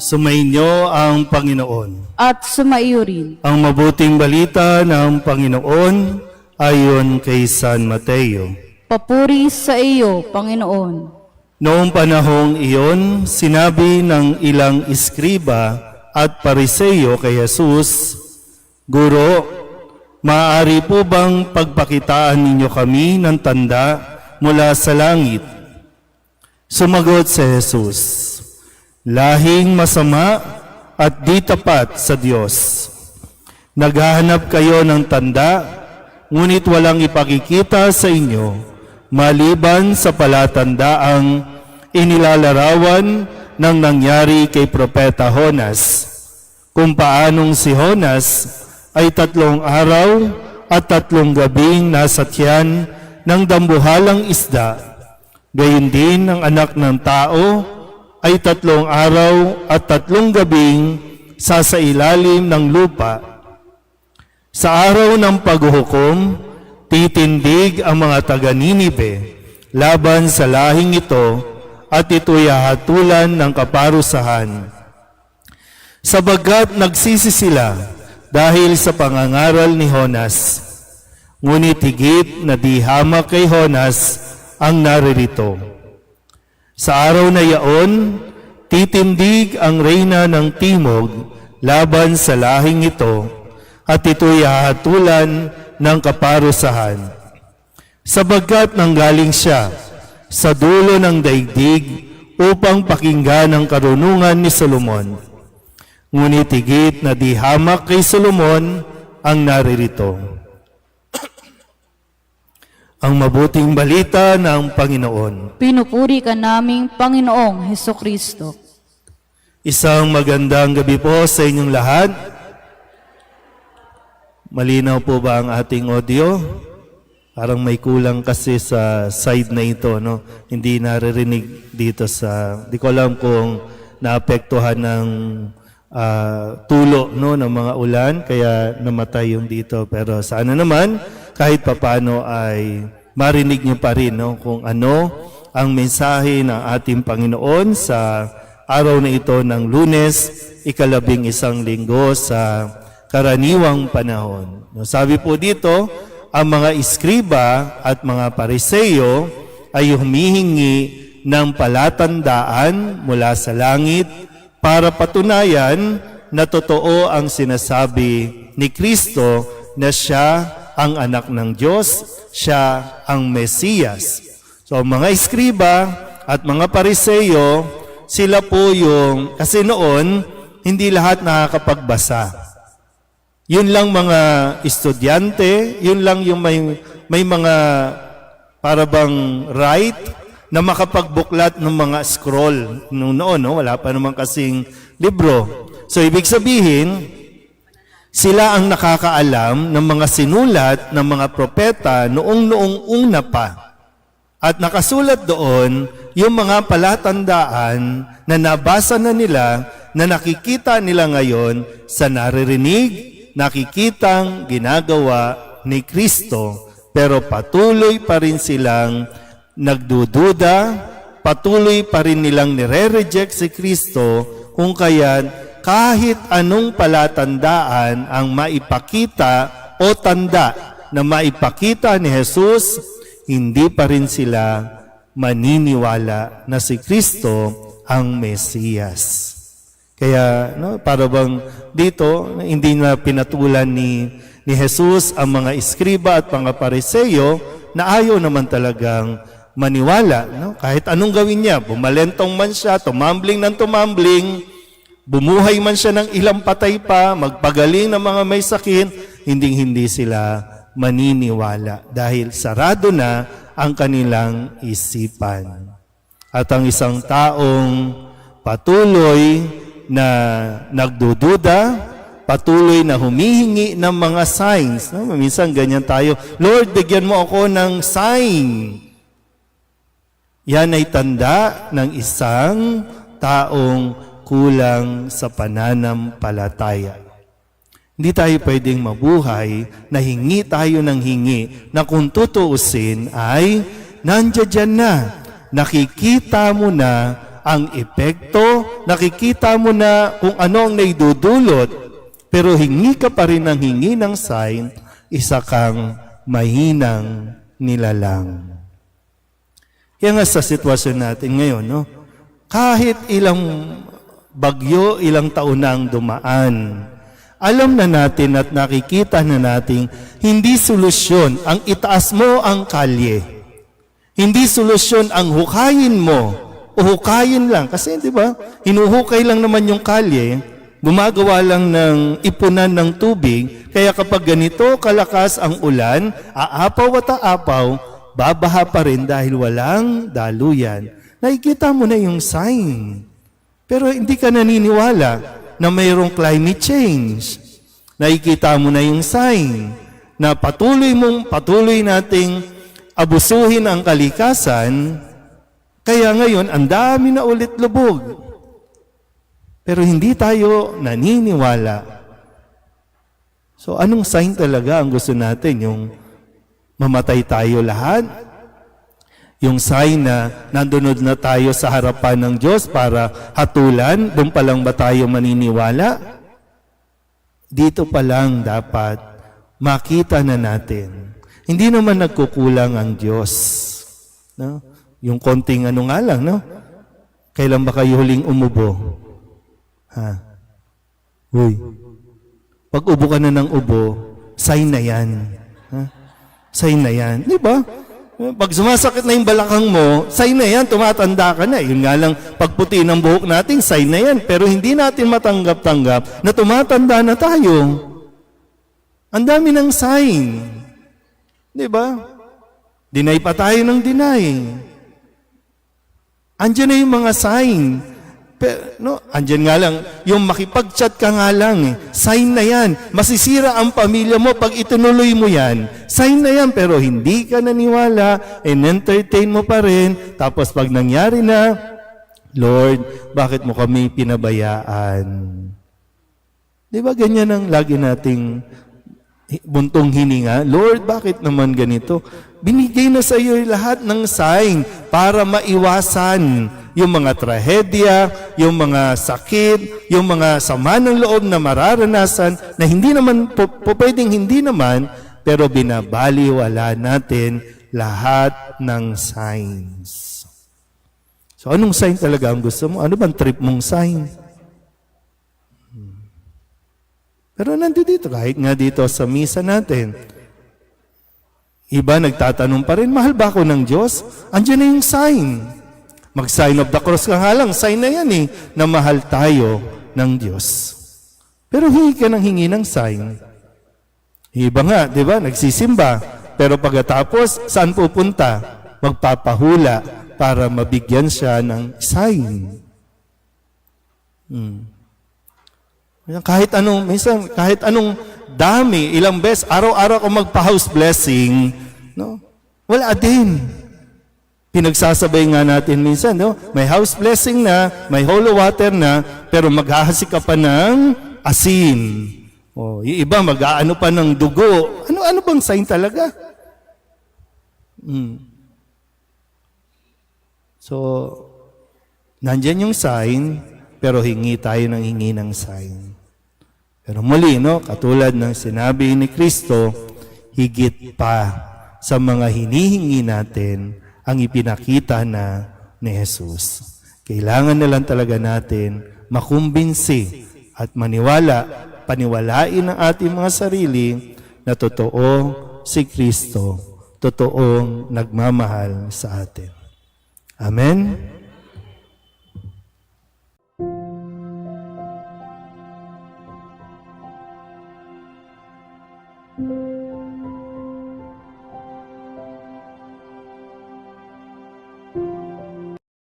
Sumainyo ang Panginoon. At sumaiyo rin. Ang mabuting balita ng Panginoon ayon kay San Mateo. Papuri sa iyo, Panginoon. Noong panahong iyon, sinabi ng ilang iskriba at pariseyo kay Jesus, Guro, maaari po bang pagpakitaan ninyo kami ng tanda mula sa langit? Sumagot si Jesus, lahing masama at di tapat sa Diyos. Naghahanap kayo ng tanda, ngunit walang ipakikita sa inyo, maliban sa palatandaang inilalarawan ng nangyari kay Propeta Jonas, kung paanong si Jonas ay 3 araw at 3 gabing nasa tiyan ng dambuhalang isda, gayon din ang Anak ng Tao ay 3 araw at 3 gabing sasailalim ng lupa. Sa araw ng paghuhukom, titindig ang mga taga-Ninibe laban sa lahing ito at ito'y hahatulan ng kaparusahan. Sabagat nagsisi sila dahil sa pangangaral ni Jonas, ngunit higit na di hamak kay Jonas ang naririto. Sa araw na yaon, titindig ang reyna ng timog laban sa lahing ito at ito'y hahatulan ng kaparusahan. Sabagat nanggaling siya sa dulo ng daigdig upang pakinggan ang karunungan ni Solomon, ngunit higit na di hamak kay Solomon ang naririto. Ang mabuting balita ng Panginoon. Pinupuri ka naming Panginoong Hesukristo. Isang magandang gabi po sa inyong lahat. Malinaw po ba ang ating audio? Parang may kulang kasi sa side na ito, no? Hindi naririnig dito sa... Di ko alam kung naapektuhan ng tulo, no, ng mga ulan, kaya namatay yung dito. Pero sana naman, kahit papano ay marinig niyo pa rin, no, kung ano ang mensahe ng ating Panginoon sa araw na ito ng Lunes, 11 linggo sa karaniwang panahon. No, sabi po dito, ang mga iskriba at mga pariseyo ay humihingi ng palatandaan mula sa langit para patunayan na totoo ang sinasabi ni Kristo na siya ang anak ng Diyos, siya ang Mesiyas. So mga iskriba at mga pariseyo, sila po yung, kasi noon, hindi lahat nakakapagbasa. Yun lang mga estudyante, yun lang yung may mga parabang right na makapagbuklat ng mga scroll. Noon, no? Wala pa naman kasing libro. So ibig sabihin, sila ang nakakaalam ng mga sinulat ng mga propeta noong una pa. At nakasulat doon yung mga palatandaan na nabasa na nila, na nakikita nila ngayon sa naririnig, nakikitang ginagawa ni Kristo, pero patuloy pa rin silang nagdududa, patuloy pa rin nilang nire-reject si Kristo, kung kaya't kahit anong palatandaan ang maipakita o tanda na maipakita ni Jesus, hindi pa rin sila maniniwala na si Kristo ang Mesiyas. Kaya para bang dito, hindi na pinatulan ni Jesus ang mga iskriba at mga pariseyo na ayaw naman talagang maniwala. No? Kahit anong gawin niya, bumalentong man siya, tumambling ng tumambling, bumuhay man siya ng ilang patay pa, magpagaling ng mga may sakit, hindi sila maniniwala dahil sarado na ang kanilang isipan. At ang isang taong patuloy na nagdududa, patuloy na humihingi ng mga signs. No? Minsan ganyan tayo, Lord, bigyan mo ako ng sign. Yan ay tanda ng isang taong kulang sa pananampalataya. Hindi tayo pwedeng mabuhay na hingi tayo ng hingi na kung tutuusin ay nandiyan na. Nakikita mo na ang epekto nakikita mo na kung ano ang naidudulot, pero hingi ka pa rin ng hingi ng sign, isa kang mahinang nilalang. Kaya nga sa sitwasyon natin ngayon, no? Kahit ilang bagyo, ilang taon na ang dumaan, alam na natin at nakikita na natin, hindi solusyon ang itaas mo ang kalye. Hindi solusyon ang hukayin mo o hukayin lang. Kasi di ba, hinuhukay lang naman yung kalye, gumagawa lang ng ipunan ng tubig, kaya kapag ganito kalakas ang ulan, aapaw at aapaw, babaha pa rin dahil walang daluyan. Nakikita mo na yung sign. Pero hindi ka naniniwala na mayroong climate change. Nakikita mo na yung sign na patuloy nating abusuhin ang kalikasan, kaya ngayon ang dami na ulit lubog. Pero hindi tayo naniniwala. So anong sign talaga ang gusto natin? Yung mamatay tayo lahat? Yung sign na nandunod na tayo sa harapan ng Diyos para hatulan, doon pa lang ba tayo maniniwala? Dito pa lang dapat makita na natin. Hindi naman nagkukulang ang Diyos. No? Yung konting ano nga lang, no? Kailan ba kayo huling umubo? Ha? Uy. Pag ubo ka na ng ubo, sign na yan. Ha? Sign na yan. Di ba? Pag sumasakit na yung balakang mo, sign na yan, tumatanda ka na. Yun nga lang, pagputi ng buhok natin, sign na yan. Pero hindi natin matanggap-tanggap na tumatanda na tayo. Ang dami ng sign. Di ba? Deny pa tayo ng deny. Andiyan na yung mga sign. Pero, no, andyan nga lang, yung makipag-chat ka nga lang, sign na yan. Masisira ang pamilya mo pag itunuloy mo yan. Sign na yan, pero hindi ka naniwala, entertain mo pa rin. Tapos pag nangyari na, Lord, bakit mo kami pinabayaan? Di ba ganyan ang lagi nating buntong hininga? Lord, bakit naman ganito? Binigay na sa iyo lahat ng sign para maiwasan yung mga trahedya, yung mga sakit, yung mga sama ng loob na mararanasan na hindi naman, pwedeng hindi naman, pero binabaliwala natin lahat ng signs. So anong sign talaga ang gusto mo? Ano bang trip mong sign? Pero nandito, kahit nga dito sa misa natin, iba nagtatanong pa rin, mahal ba ako ng Diyos? Andiyan na yung sign. Mag-sign of the cross ka nga lang, sign na yan na mahal tayo ng Diyos. Pero hingi ka ng hingi ng sign. Iba nga, di ba, nagsisimba. Pero pagkatapos, saan pupunta? Magpapahula para mabigyan siya ng sign. Minsan, kahit anong dami, ilang beses, araw-araw ako magpa-house blessing, no? Wala din. Pinagsasabay nga natin minsan, no? May house blessing na, may holy water na, pero maghahasi ka pa ng asin. O, yung iba mag-aano pa ng dugo. Ano bang sign talaga? So, nandyan yung sign, pero hingi tayo ng hingi ng sign. Pero muli, no? Katulad ng sinabi ni Kristo, higit pa sa mga hinihingi natin, ang ipinakita na ni Jesus. Kailangan na lang talaga natin makumbinsi at paniwalain ang ating mga sarili na totoo si Kristo, totoong nagmamahal sa atin. Amen?